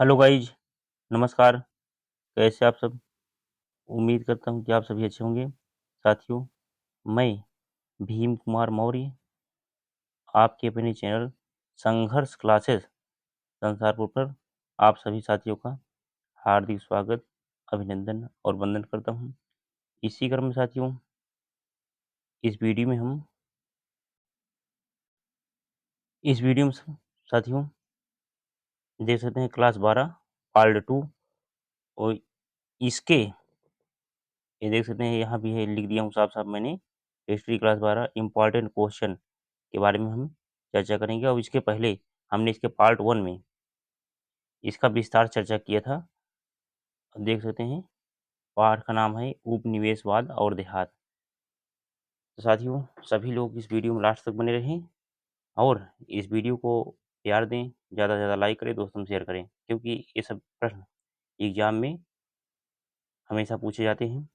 Hello guys, नमस्कार। कैसे आप सब? उम्मीद करता हूँ कि आप सभी अच्छे होंगे। साथियों, मैं भीम कुमार मौर्य आपके अपने चैनल संघर्ष क्लासेस संसारपुर पर आप सभी साथियों का हार्दिक स्वागत, अभिनंदन और वंदन करता हूँ। इसी क्रम में साथियों, इस वीडियो में हम इस वीडियो में साथियों देख सकते हैं क्लास 12 पार्ट 2। और इसके ये देख सकते हैं, यहाँ भी है, लिख दिया हूँ साफ साफ मैंने। हिस्ट्री क्लास 12 इम्पॉर्टेंट क्वेश्चन के बारे में हम चर्चा करेंगे। और इसके पहले हमने इसके पार्ट 1 में इसका विस्तार चर्चा किया था। देख सकते हैं, पाठ का नाम है उपनिवेशवाद और देहात। तो साथियों, सभी लोग इस वीडियो में लास्ट तक बने रहें और इस वीडियो को प्यार दें, ज़्यादा से ज़्यादा लाइक करें, दोस्तों में शेयर करें, क्योंकि ये सब प्रश्न एग्जाम में हमेशा पूछे जाते हैं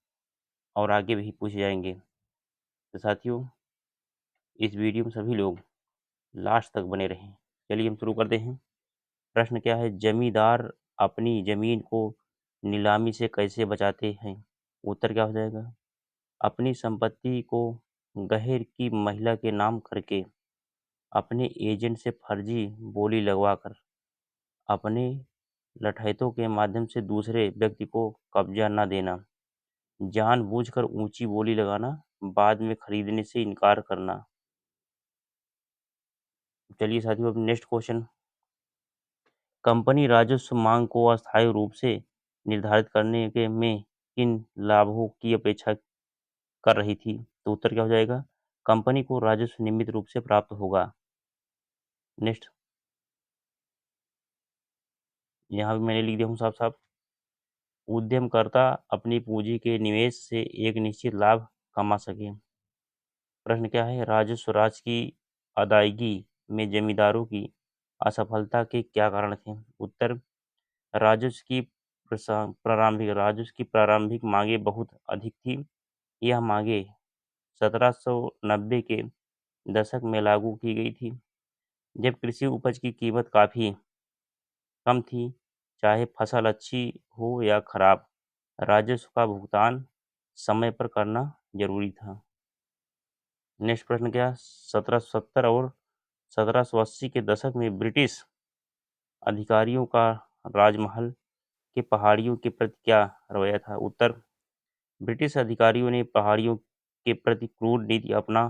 और आगे भी पूछे जाएंगे। तो साथियों, इस वीडियो में सभी लोग लास्ट तक बने रहें। चलिए हम शुरू करते हैं। प्रश्न क्या है? जमींदार अपनी जमीन को नीलामी से कैसे बचाते हैं? उत्तर क्या हो जाएगा? अपनी संपत्ति को गहेर की महिला के नाम करके, अपने एजेंट से फर्जी बोली लगवाकर, अपने लठैतों के माध्यम से दूसरे व्यक्ति को कब्जा न देना, जानबूझकर ऊंची बोली लगाना, बाद में खरीदने से इनकार करना। चलिए साथियों, अब नेक्स्ट क्वेश्चन। कंपनी राजस्व मांग को अस्थायी रूप से निर्धारित करने के में किन लाभों की अपेक्षा कर रही थी? तो उत्तर क्या हो जाएगा? कंपनी को राजस्व नियमित रूप से प्राप्त होगा। नेक्स्ट, यहाँ भी मैंने लिख दिया हूँ साफ साफ। उद्यमकर्ता अपनी पूंजी के निवेश से एक निश्चित लाभ कमा सके। प्रश्न क्या है? राजस्व राशि की अदायगी में जमींदारों की असफलता के क्या कारण थे? उत्तर, राजस्व की प्रारंभिक मांगें बहुत अधिक थी। यह मांगें 1790 के दशक में लागू की गई थी, जब कृषि उपज की कीमत काफ़ी कम थी। चाहे फसल अच्छी हो या खराब, राजस्व का भुगतान समय पर करना जरूरी था। नेक्स्ट प्रश्न क्या? 1770 और 1780 के दशक में ब्रिटिश अधिकारियों का राजमहल के पहाड़ियों के प्रति क्या रवैया था? उत्तर, ब्रिटिश अधिकारियों ने पहाड़ियों के प्रति क्रूर नीति अपना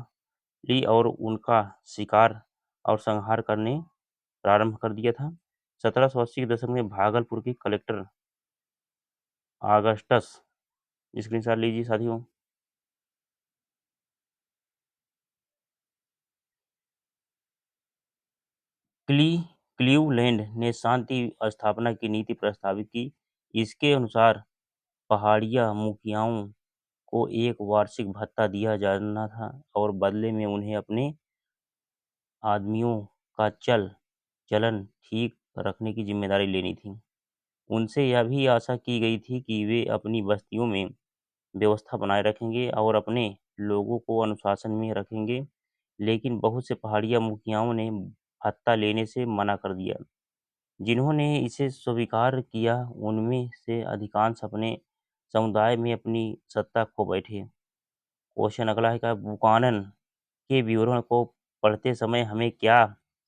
ली और उनका शिकार और संहार करने प्रारंभ कर दिया था। 1780 के दशक में भागलपुर के कलेक्टर ऑगस्टस, स्क्रीनशॉट लीजिए साथियों, क्लीवलैंड ने शांति स्थापना की नीति प्रस्तावित की। इसके अनुसार पहाड़िया मुखियाओं को एक वार्षिक भत्ता दिया जाना था और बदले में उन्हें अपने आदमियों का चलन ठीक रखने की जिम्मेदारी लेनी थी। उनसे यह भी आशा की गई थी कि वे अपनी बस्तियों में व्यवस्था बनाए रखेंगे और अपने लोगों को अनुशासन में रखेंगे। लेकिन बहुत से पहाड़िया मुखियाओं ने भत्ता लेने से मना कर दिया। जिन्होंने इसे स्वीकार किया, उनमें से अधिकांश अपने समुदाय में अपनी सत्ता खो बैठे। क्वेश्चन अगला है, क्या बुकानन के विवरण को पढ़ते समय हमें क्या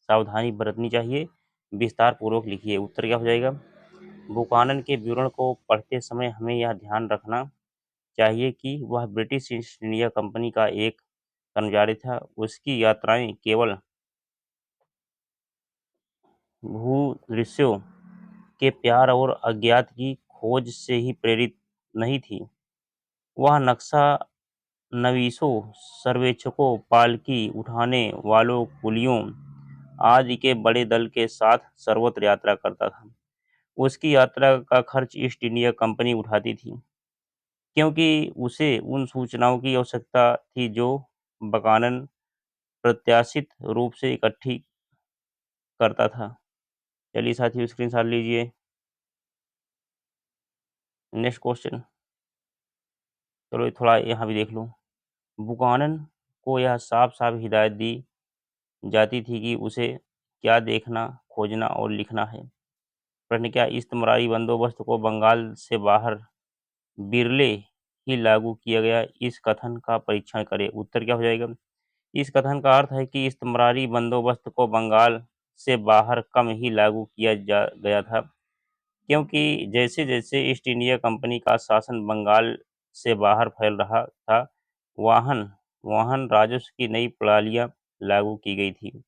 सावधानी बरतनी चाहिए? विस्तार पूर्वक लिखिए। उत्तर क्या हो जाएगा? बुकानन के विवरण को पढ़ते समय हमें यह ध्यान रखना चाहिए कि वह ब्रिटिश ईस्ट इंडिया कंपनी का एक कर्मचारी था। उसकी यात्राएं केवल भूदृश्यों के प्यार और अज्ञात की खोज से ही प्रेरित नहीं थी। वह नक्शा नवीसों, सर्वेक्षकों, पालकी उठाने वालों, कुलियों आदि के बड़े दल के साथ सर्वत्र यात्रा करता था। उसकी यात्रा का खर्च ईस्ट इंडिया कंपनी उठाती थी, क्योंकि उसे उन सूचनाओं की आवश्यकता थी जो बकानन प्रत्याशित रूप से इकट्ठी करता था। चलिए साथियों, स्क्रीनशॉट लीजिए। नेक्स्ट क्वेश्चन, चलो ये थोड़ा यहाँ भी देख लो। बुकानन को यह साफ साफ हिदायत दी जाती थी कि उसे क्या देखना, खोजना और लिखना है। प्रश्न क्या, इस्तेमारी बंदोबस्त को बंगाल से बाहर बिरले ही लागू किया गया, इस कथन का परीक्षण करें। उत्तर क्या हो जाएगा? इस कथन का अर्थ है कि इस्तेमारी बंदोबस्त को बंगाल से बाहर कम ही लागू किया जा गया था, क्योंकि जैसे जैसे ईस्ट इंडिया कंपनी का शासन बंगाल से बाहर फैल रहा था, वाहन वाहन राजस्व की नई प्रणालियां लागू की गई थी।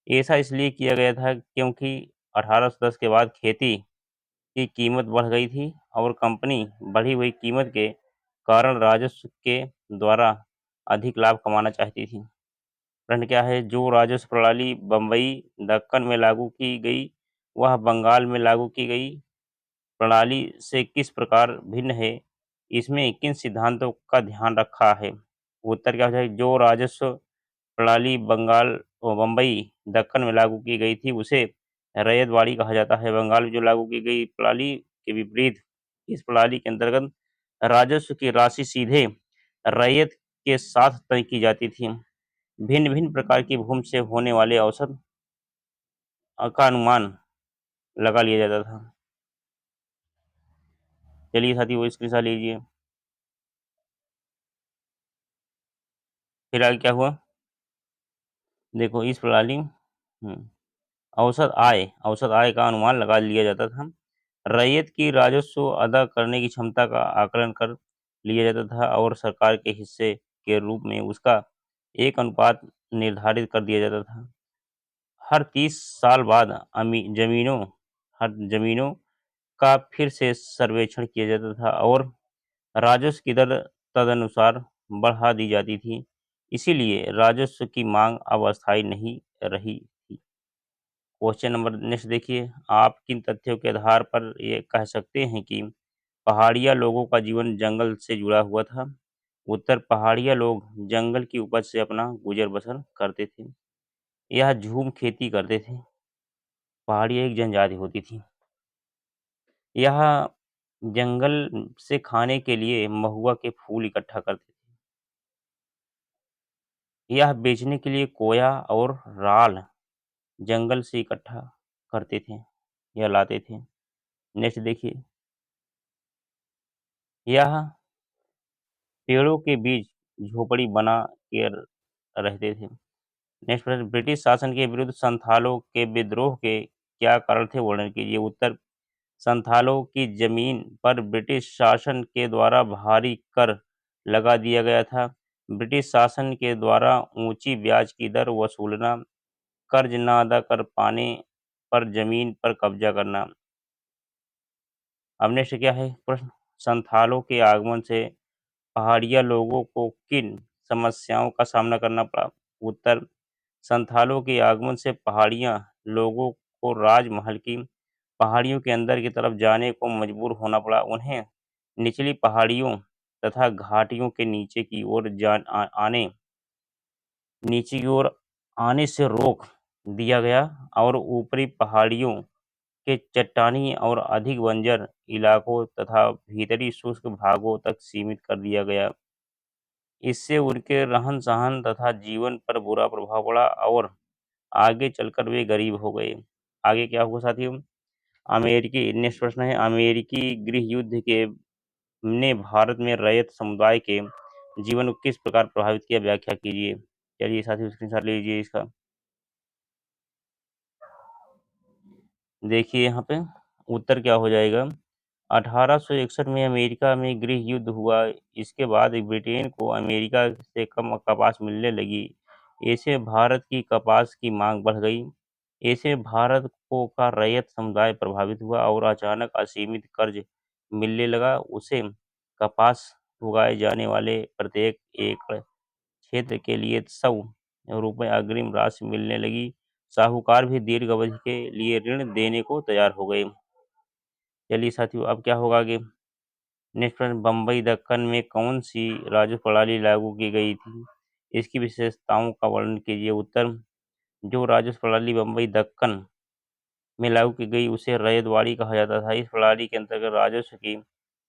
ऐसा इसलिए किया गया था क्योंकि 1810 के बाद खेती की कीमत बढ़ गई थी और कंपनी बढ़ी हुई कीमत के कारण राजस्व के द्वारा अधिक लाभ कमाना चाहती थी। प्रश्न क्या है, जो राजस्व प्रणाली बम्बई दक्कन में लागू की गई, वह बंगाल में लागू की गई प्रणाली से किस प्रकार भिन्न है? इसमें किन सिद्धांतों का ध्यान रखा है? उत्तर क्या हो जाएगा? जो राजस्व प्रणाली बंगाल और बम्बई दक्कन में लागू की गई थी, उसे रैयतवाड़ी कहा जाता है। बंगाल में जो लागू की गई प्रणाली के विपरीत इस प्रणाली के अंतर्गत राजस्व की राशि सीधे रैयत के साथ तय की जाती थी। भिन्न भिन्न प्रकार की भूमि से होने वाले औसत का अनुमान लगा लिया जाता था। चलिए साथी वो स्क्रीनशॉट लीजिए। फिर आगे क्या हुआ, देखो इस प्रणाली औसत आय का अनुमान लगा लिया जाता था। रैयत की राजस्व अदा करने की क्षमता का आकलन कर लिया जाता था और सरकार के हिस्से के रूप में उसका एक अनुपात निर्धारित कर दिया जाता था। हर 30 साल बाद हर जमीनों का फिर से सर्वेक्षण किया जाता था और राजस्व की दर तदनुसार बढ़ा दी जाती थी। इसीलिए राजस्व की मांग अब अस्थायी नहीं रही थी। क्वेश्चन नंबर नेक्स्ट देखिए, आप किन तथ्यों के आधार पर ये कह सकते हैं कि पहाड़िया लोगों का जीवन जंगल से जुड़ा हुआ था? उत्तर, पहाड़िया लोग जंगल की उपज से अपना गुजर बसर करते थे। यह झूम खेती करते थे। पहाड़िया एक जनजाति होती थी। यह जंगल से खाने के लिए महुआ के फूल इकट्ठा करते थे। यह बेचने के लिए कोया और राल जंगल से इकट्ठा करते थे या लाते थे। नेक्स्ट देखिए, यह पेड़ों के बीच झोपड़ी बना के रहते थे। नेक्स्ट प्रश्न, ब्रिटिश शासन के विरुद्ध संथालों के विद्रोह के क्या कारण थे, वर्णन कीजिए। उत्तर, संथालों की जमीन पर ब्रिटिश शासन के द्वारा भारी कर लगा दिया गया था। ब्रिटिश शासन के द्वारा ऊंची ब्याज की दर वसूलना, कर्ज न अदा कर पाने पर जमीन पर कब्जा करना। अब नेक्स्ट क्या है प्रश्न, संथालों के आगमन से पहाड़िया लोगों को किन समस्याओं का सामना करना पड़ा? उत्तर, संथालों के आगमन से पहाड़िया लोगों को राजमहल की पहाड़ियों के अंदर की तरफ जाने को मजबूर होना पड़ा। उन्हें निचली पहाड़ियों तथा घाटियों के नीचे की ओर आने से रोक दिया गया और ऊपरी पहाड़ियों के चट्टानी और अधिक बंजर इलाकों तथा भीतरी शुष्क भागों तक सीमित कर दिया गया। इससे उनके रहन-सहन तथा जीवन पर बुरा प्रभाव पड़ा और आगे चलकर वे गरीब हो गए। आगे क्या हुआ साथियों, अमेरिकी नेक्स्ट प्रश्न है, अमेरिकी गृह युद्ध के ने भारत में रैयत समुदाय के जीवन को किस प्रकार प्रभावित किया, व्याख्या कीजिए। चलिए साथियों स्क्रीनशॉट ले लीजिए इसका। देखिए यहाँ पे उत्तर क्या हो जाएगा, 1861 में अमेरिका में गृह युद्ध हुआ। इसके बाद ब्रिटेन को अमेरिका से कम कपास मिलने लगी। ऐसे भारत की कपास की मांग बढ़ गई। ऐसे भारत को का रैयत समुदाय प्रभावित हुआ और अचानक असीमित कर्ज मिलने लगा। उसे कपास उगाए जाने वाले प्रत्येक एकड़ क्षेत्र के लिए 100 रुपये अग्रिम राशि मिलने लगी। साहूकार भी दीर्घ अवधि के लिए ऋण देने को तैयार हो गए। चलिए साथियों अब क्या होगा आगे, नेक्स्ट प्रश्न, बम्बई दक्कन में कौन सी राजस्व प्रणाली लागू की गई थी, इसकी विशेषताओं का वर्णन कीजिए। उत्तर, जो राजस्व प्रणाली बम्बई दक्कन में लागू की गई उसे रैयतवाड़ी कहा जाता था। इस प्रणाली के अंतर्गत राजस्व की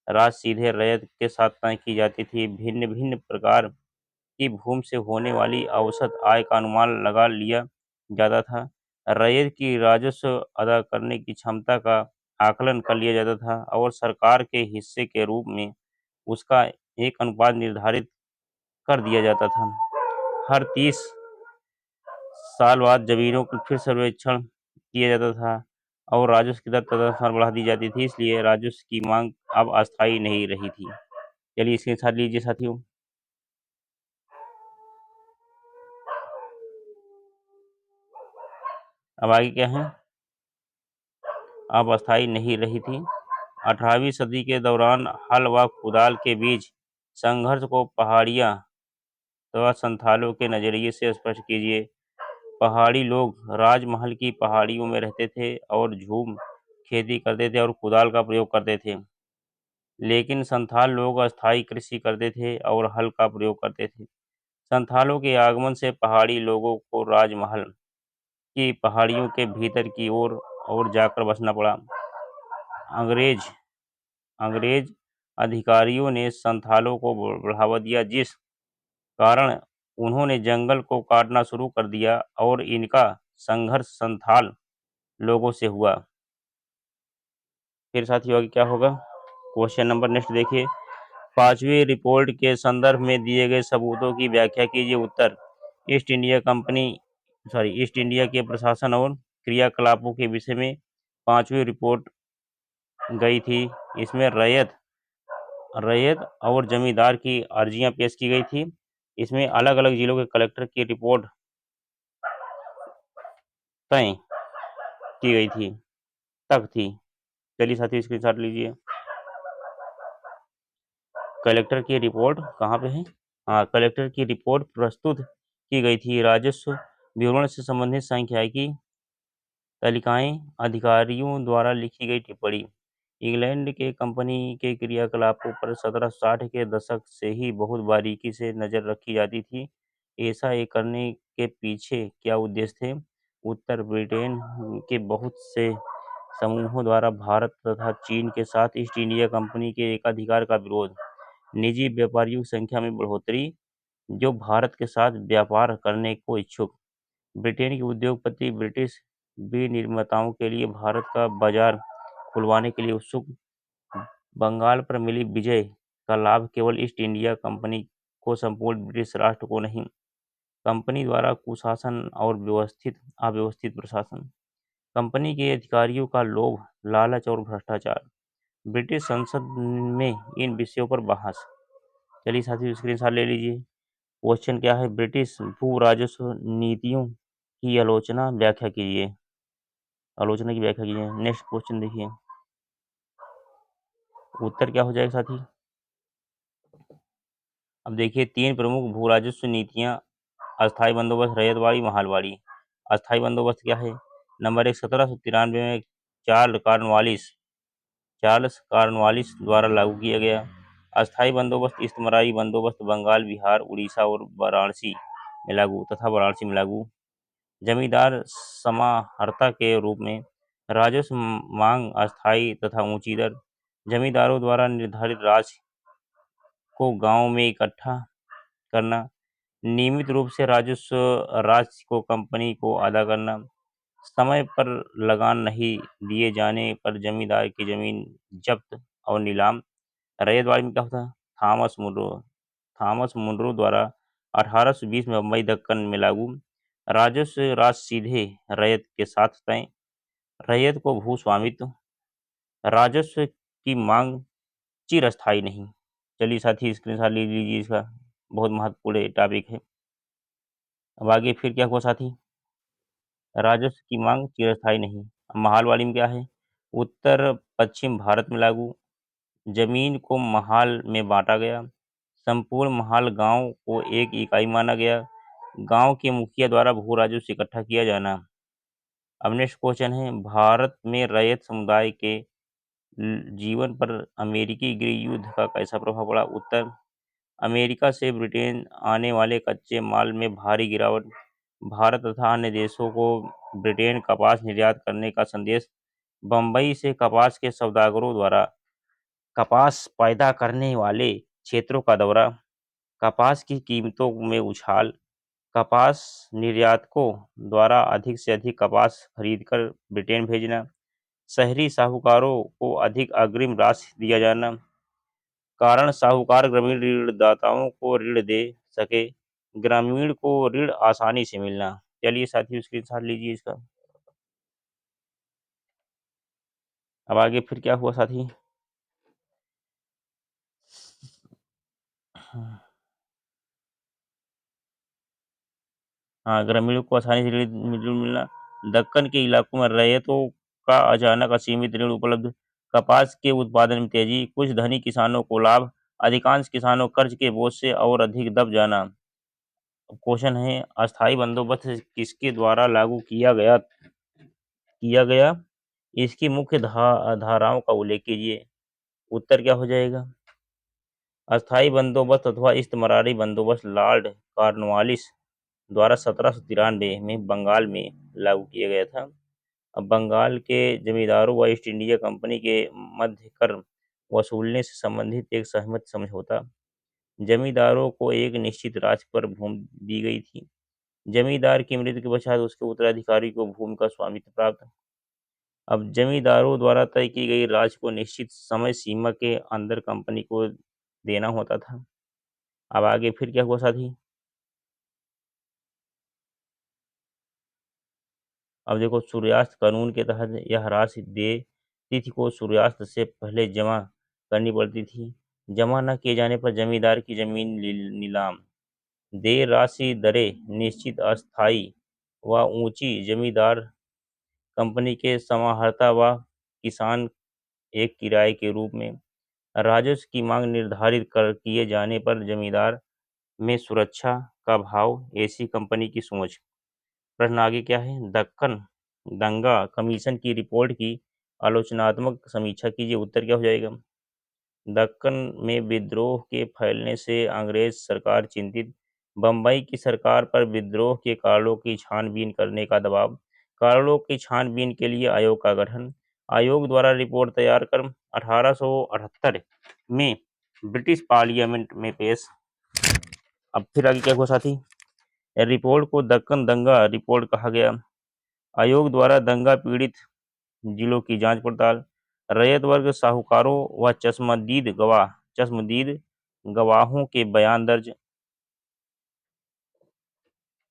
राशि सीधे रैयत के साथ तय की जाती थी। भिन्न भिन्न प्रकार की भूमि से होने वाली औसत आय का अनुमान लगा लिया जाता था। रैयत की राजस्व अदा करने की क्षमता का आकलन कर लिया जाता था और सरकार के हिस्से के रूप में उसका एक अनुपात निर्धारित कर दिया जाता था। हर 30 साल बाद जमीनों का फिर सर्वेक्षण किया जाता था और राजस्व की दर तदनुसार बढ़ा दी जाती थी, इसलिए राजस्व की मांग अब अस्थायी नहीं रही थी। चलिए इसके साथ लीजिए साथियों। अब आगे क्या है, अब अस्थायी नहीं रही थी। 18वीं सदी के दौरान हल व कुदाल के बीच संघर्ष को पहाड़ियाँ तथा संथालों के नजरिए से स्पष्ट कीजिए। पहाड़ी लोग राजमहल की पहाड़ियों में रहते थे और झूम खेती करते थे और कुदाल का प्रयोग करते थे, लेकिन संथाल लोग अस्थायी कृषि करते थे और हल का प्रयोग करते थे। संथालों के आगमन से पहाड़ी लोगों को राजमहल की पहाड़ियों के भीतर की ओर और जाकर बसना पड़ा। अंग्रेज अंग्रेज अधिकारियों ने संथालों को बढ़ावा दिया, जिस कारण उन्होंने जंगल को काटना शुरू कर दिया और इनका संघर्ष संथाल लोगों से हुआ। फिर साथियों आगे क्या होगा, क्वेश्चन नंबर नेक्स्ट देखिए। 5वीं रिपोर्ट के संदर्भ में दिए गए सबूतों की व्याख्या कीजिए। उत्तर, ईस्ट इंडिया के प्रशासन और क्रियाकलापों के विषय में 5वीं रिपोर्ट गई थी। इसमें रैयत और जमींदार की अर्जियां पेश की गई थी। इसमें अलग अलग जिलों के कलेक्टर की रिपोर्ट तय की गई थी तक थी। चलिए साथियों स्क्रीनशॉट लीजिए। कलेक्टर की रिपोर्ट कहाँ पे है, हाँ, कलेक्टर की रिपोर्ट प्रस्तुत की गई थी। राजस्व विवरण से संबंधित सांख्यिकी तालिकाएं अधिकारियों द्वारा लिखी गई टिप्पणी। इंग्लैंड के कंपनी के क्रियाकलापों पर 1760 के दशक से ही बहुत बारीकी से नजर रखी जाती थी। ऐसा करने के पीछे क्या उद्देश्य थे? उत्तर, ब्रिटेन के बहुत से समूहों द्वारा भारत तथा चीन के साथ ईस्ट इंडिया कंपनी के एकाधिकार का विरोध, निजी व्यापारियों की संख्या में बढ़ोतरी जो भारत के साथ व्यापार करने को इच्छुक, ब्रिटेन के उद्योगपति ब्रिटिश विनिर्माताओं के लिए भारत का बाजार खुलवाने के लिए उत्सुक, बंगाल पर मिली विजय का लाभ केवल ईस्ट इंडिया कंपनी को संपूर्ण ब्रिटिश राष्ट्र को नहीं, कंपनी द्वारा कुशासन और अव्यवस्थित प्रशासन, कंपनी के अधिकारियों का लोभ, लालच और भ्रष्टाचार, ब्रिटिश संसद में इन विषयों पर बहस। चलिए साथियों स्क्रीनशॉट ले लीजिए। क्वेश्चन क्या है, ब्रिटिश भू राजस्व नीतियों की आलोचना की व्याख्या कीजिए। नेक्स्ट क्वेश्चन देखिए, उत्तर क्या हो जाएगा साथी। अब देखिए 3 प्रमुख भू राजस्व नीतियां, अस्थायी बंदोबस्त, रैयतवाड़ी, महालवाड़ी। अस्थायी बंदोबस्त क्या है, नंबर 1, 1793 में चार्ल्स कॉर्नवालिस द्वारा लागू किया गया। अस्थायी बंदोबस्त इस्तमराई बंदोबस्त बंगाल, बिहार, उड़ीसा और वाराणसी में लागू। जमींदार समाहर्ता के रूप में राजस्व मांग अस्थायी तथा ऊंची दर, जमींदारों द्वारा निर्धारित राशि को गांव में इकट्ठा करना, नियमित रूप से राजस्व राशि को कंपनी को अदा करना, समय पर लगान नहीं दिए जाने पर जमींदार की जमीन जब्त और नीलाम। रैयतवाड़ी में क्या होता है, थॉमस मुनरो द्वारा 1820 में बम्बई दक्कन में लागू। राजस्व राशि सीधे रैयत के साथ तय, रैयत को भू स्वामित्व, राजस्व की मांग चिरस्थायी नहीं। चलिए साथी स्क्रीनशॉट ले लीजिए, इसका बहुत महत्वपूर्ण टॉपिक है। अब आगे फिर क्या हुआ साथी, राजस्व की मांग चिरस्थायी नहीं। अब महालवाड़ी में क्या है, उत्तर पश्चिम भारत में लागू, जमीन को महाल में बांटा गया, संपूर्ण महाल गांव को एक इकाई माना गया, गांव के मुखिया द्वारा भू राजस्व इकट्ठा किया जाना। अब नेक्स्ट क्वेश्चन है, भारत में रैयत समुदाय के जीवन पर अमेरिकी गृह युद्ध का कैसा प्रभाव पड़ा? उत्तर, अमेरिका से ब्रिटेन आने वाले कच्चे माल में भारी गिरावट, भारत तथा अन्य देशों को ब्रिटेन कपास निर्यात करने का संदेश, बम्बई से कपास के सौदागरों द्वारा कपास पैदा करने वाले क्षेत्रों का दौरा, कपास की कीमतों में उछाल, कपास निर्यातकों द्वारा अधिक से अधिक कपास खरीदकर ब्रिटेन भेजना, शहरी साहूकारों को अधिक अग्रिम राशि दिया जाना। कारण साहूकार ग्रामीण ऋणदाताओं को ऋण दे सके, ग्रामीण को ऋण आसानी से मिलना। चलिए साथियों स्क्रीनशॉट लीजिए इसका। अब आगे फिर क्या हुआ साथी? हाँ, ग्रामीणों को आसानी से ऋण मिलना। दक्कन के इलाकों में रैयतों का अचानक असीमित ऋण उपलब्ध। कपास के उत्पादन में तेजी, कुछ धनी किसानों को लाभ, अधिकांश किसानों कर्ज के बोझ से और अधिक दब जाना। क्वेश्चन है, अस्थायी बंदोबस्त किसके द्वारा लागू किया गया, इसकी मुख्य धाराओं का उल्लेख कीजिए। उत्तर क्या हो जाएगा? अस्थायी बंदोबस्त अथवा इस्तमरारी बंदोबस्त लॉर्ड कॉर्नवालिस द्वारा 1793 में बंगाल में लागू किया गया था। अब बंगाल के जमींदारों व ईस्ट इंडिया कंपनी के मध्य कर वसूलने से संबंधित एक सहमत समझौता। जमींदारों को एक निश्चित राशि पर भूमि दी गई थी। जमींदार की मृत्यु के पश्चात उसके उत्तराधिकारी को भूमि का स्वामित्व प्राप्त। अब जमींदारों द्वारा तय की गई राशि को निश्चित समय सीमा के अंदर कंपनी को देना होता था। अब आगे फिर क्या हुआ साथी? अब देखो, सूर्यास्त कानून के तहत यह राशि देय तिथि को सूर्यास्त से पहले जमा करनी पड़ती थी। जमा न किए जाने पर जमींदार की जमीन नीलाम। देय राशि दरें निश्चित, अस्थायी व ऊंची। जमींदार कंपनी के समाहर्ता व किसान एक किराए के रूप में। राजस्व की मांग निर्धारित कर किए जाने पर जमींदार में सुरक्षा का भाव। ऐसी कंपनी की सोच। प्रश्न आगे क्या है? दक्कन दंगा कमीशन की रिपोर्ट की आलोचनात्मक समीक्षा कीजिए। उत्तर क्या हो जाएगा? दक्कन में विद्रोह के फैलने से अंग्रेज सरकार चिंतित। बम्बई की सरकार पर विद्रोह के कारणों की छानबीन करने का दबाव। कारणों की छानबीन के लिए आयोग का गठन। आयोग द्वारा रिपोर्ट तैयार कर 1878 में ब्रिटिश पार्लियामेंट में पेश। अब फिर आगे क्या हुआ साथी? रिपोर्ट को दक्कन दंगा रिपोर्ट कहा गया। आयोग द्वारा दंगा पीड़ित जिलों की जांच पड़ताल। रैयत वर्ग साहूकारों व चश्मदीद गवाहों के बयान दर्ज।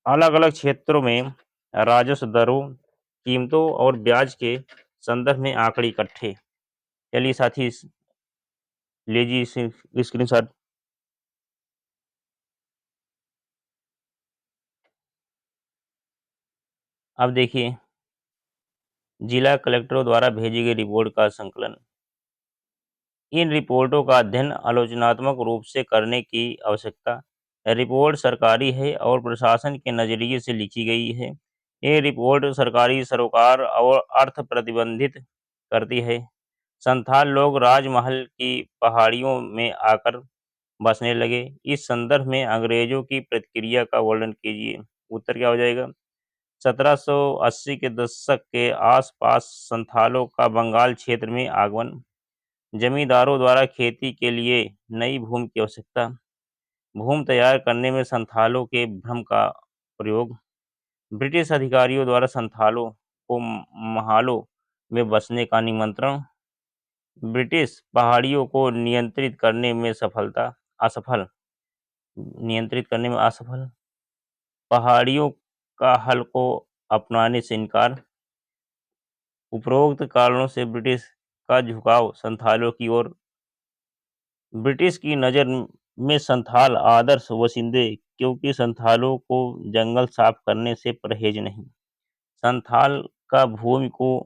अलग अलग क्षेत्रों में राजस्व दरों, कीमतों और ब्याज के संदर्भ में आंकड़े इकट्ठे। चलिए साथी लीजिए स्क्रीनशॉट। अब देखिए, जिला कलेक्टरों द्वारा भेजी गई रिपोर्ट का संकलन। इन रिपोर्टों का अध्ययन आलोचनात्मक रूप से करने की आवश्यकता। रिपोर्ट सरकारी है और प्रशासन के नज़रिए से लिखी गई है। ये रिपोर्ट सरकारी सरोकार और अर्थ प्रतिबंधित करती है। संथाल लोग राजमहल की पहाड़ियों में आकर बसने लगे। इस संदर्भ में अंग्रेजों की प्रतिक्रिया का वर्णन कीजिए। उत्तर क्या हो जाएगा? 1780 के दशक के आसपास संथालों का बंगाल क्षेत्र में आगमन। जमींदारों द्वारा खेती के लिए नई भूमि की आवश्यकता। भूमि तैयार करने में संथालों के भ्रम का प्रयोग। ब्रिटिश अधिकारियों द्वारा संथालों को महालों में बसने का निमंत्रण। ब्रिटिश पहाड़ियों को नियंत्रित करने में असफल। पहाड़ियों का हल को अपनाने से इनकार। उपरोक्त कारणों से ब्रिटिश का झुकाव संथालों की ओर। ब्रिटिश की नज़र में संथाल आदर्श वसिंदे, क्योंकि संथालों को जंगल साफ करने से परहेज नहीं। संथाल का भूमि को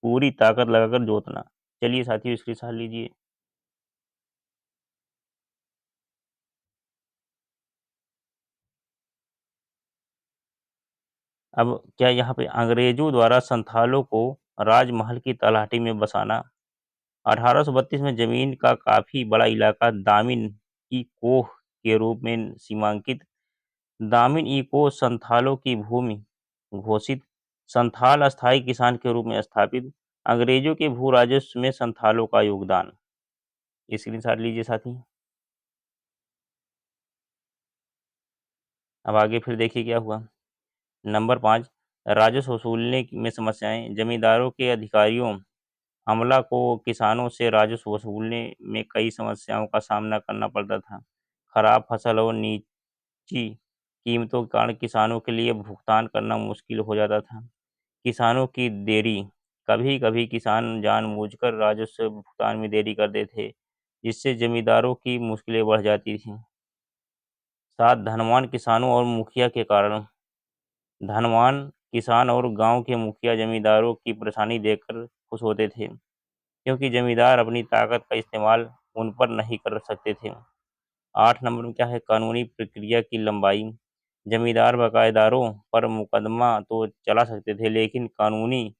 पूरी ताकत लगाकर जोतना। चलिए साथियों इसकी सलाह लीजिए। अब क्या यहाँ पे अंग्रेजों द्वारा संथालों को राजमहल की तलहटी में बसाना। 1832 में जमीन का काफी बड़ा इलाका दामिन ई कोह के रूप में सीमांकित। दामिन ई कोह संथालों की भूमि घोषित। संथाल अस्थायी किसान के रूप में स्थापित। अंग्रेजों के भू राजस्व में संथालों का योगदान। स्क्रीनशॉट लीजिए साथी। अब आगे फिर देखिए क्या हुआ। नंबर 5, राजस्व वसूलने में समस्याएं। जमींदारों के अधिकारियों अमला को किसानों से राजस्व वसूलने में कई समस्याओं का सामना करना पड़ता था। खराब फसल और नीची कीमतों के कारण किसानों के लिए भुगतान करना मुश्किल हो जाता था। किसानों की देरी, कभी-कभी किसान जानबूझकर राजस्व भुगतान में देरी कर देते, जिससे जमींदारों की मुश्किलें बढ़ जाती थीं। साथ धनवान किसानों और मुखिया के कारण धनवान किसान और गांव के मुखिया जमींदारों की परेशानी देखकर खुश होते थे, क्योंकि जमींदार अपनी ताकत का इस्तेमाल उन पर नहीं कर सकते थे। 8 नंबर में क्या है, कानूनी प्रक्रिया की लंबाई। जमींदार बकायेदारों पर मुकदमा तो चला सकते थे, लेकिन कानूनी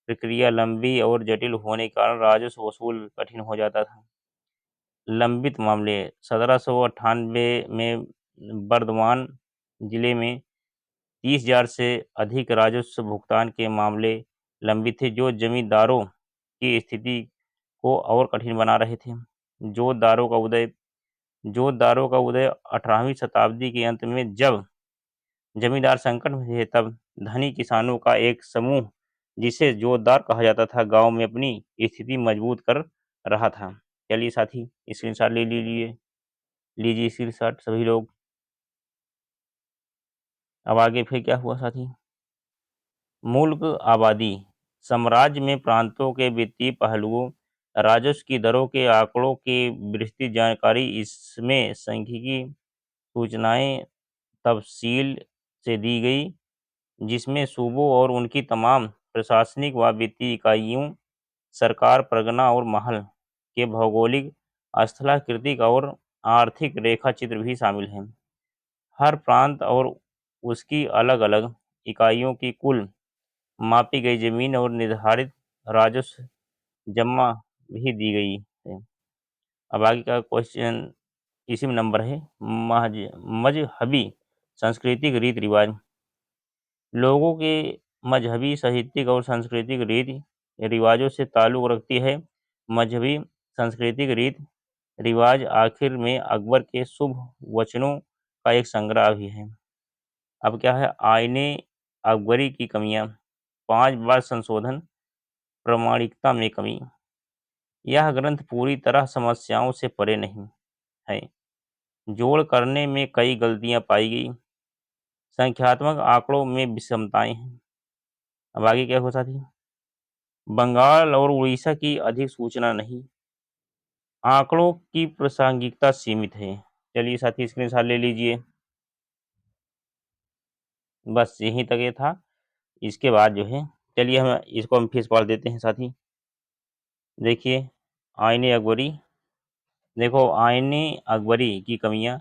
प्रक्रिया लंबी और जटिल होने के कारण राजस्व वसूल कठिन हो जाता था। लंबित मामले 1798 में बर्दवान जिले में 30,000 से अधिक राजस्व भुगतान के मामले लंबित थे, जो जमींदारों की स्थिति को और कठिन बना रहे थे। जोतदारों का उदय जोतदारों का उदय 18वीं शताब्दी के अंत में जब जमींदार संकट में थे, तब धनी किसानों का एक समूह, जिसे जोतदार कहा जाता था, गांव में अपनी स्थिति मजबूत कर रहा था। चलिए साथी, स्क्रीनशॉट ले लीजिए स्क्रीनशॉट सभी लोग। अब आगे फिर क्या हुआ साथी? मुल्क आबादी। साम्राज्य में प्रांतों के वित्तीय पहलुओं, राजस्व की दरों के आंकड़ों की विस्तृत जानकारी, इसमें सांख्यिकी सूचनाएं तफसील से दी गई, जिसमें सूबों और उनकी तमाम प्रशासनिक व वित्तीय इकाइयों, सरकार, परगना और महल के भौगोलिक, स्थलाकृतिक और आर्थिक रेखा चित्र भी शामिल हैं। हर प्रांत और उसकी अलग-अलग इकाइयों की कुल मापी गई जमीन और निर्धारित राजस्व जमा भी दी गई है। अब आगे का क्वेश्चन इसी में नंबर है, मजहबी सांस्कृतिक रीति रिवाज। लोगों के मजहबी, साहित्यिक और सांस्कृतिक रीति रिवाजों से ताल्लुक़ रखती है। मजहबी सांस्कृतिक रीति रिवाज आखिर में अकबर के शुभ वचनों का एक संग्रह भी है। अब क्या है, आईने अकबरी की कमियां। 5 बार संशोधन, प्रामाणिकता में कमी। यह ग्रंथ पूरी तरह समस्याओं से परे नहीं है। जोड़ करने में कई गलतियां पाई गई। संख्यात्मक आंकड़ों में विषमताएं हैं। अब आगे क्या हो साथी? बंगाल और उड़ीसा की अधिक सूचना नहीं। आंकड़ों की प्रासंगिकता सीमित है। चलिए साथी, स्क्रीनशॉट ले लीजिए। बस यहीं तक ये था। इसके बाद जो है, चलिए हम फिर से पढ़ देते हैं साथी। देखिए, आईने अकबरी। देखो, आईने अकबरी की कमियां।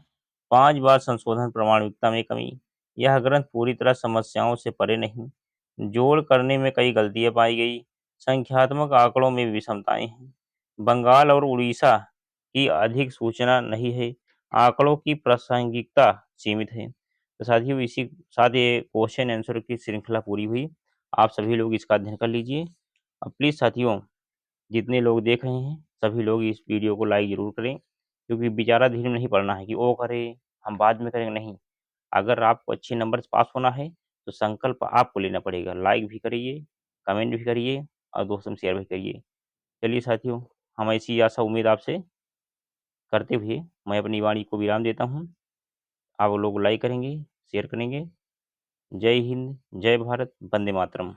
5 बार संशोधन, प्रामाणिकता में कमी। यह ग्रंथ पूरी तरह समस्याओं से परे नहीं। जोड़ करने में कई गलतियां पाई गई। संख्यात्मक आंकड़ों में विषमताएं हैं। बंगाल और उड़ीसा की अधिक सूचना नहीं है। आंकड़ों की प्रासंगिकता सीमित है। तो साथियों, इसी साथ ये क्वेश्चन आंसर की श्रृंखला पूरी हुई। आप सभी लोग इसका अध्ययन कर लीजिए। अब प्लीज़ साथियों, जितने लोग देख रहे हैं सभी लोग इस वीडियो को लाइक ज़रूर करें, क्योंकि विचाराधीन में नहीं पढ़ना है कि वो करे हम बाद में करेंगे, नहीं। अगर आपको अच्छे नंबर से पास होना है तो संकल्प आपको लेना पड़ेगा। लाइक भी करिए, कमेंट भी करिए और दोस्तों में शेयर भी करिए। चलिए साथियों, हम ऐसी आशा उम्मीद आपसे करते हुए मैं अपनी वाणी को विराम देता हूँ। आप लोग लाइक करेंगे, शेयर करेंगे। जय हिंद, जय भारत, वंदे मातरम।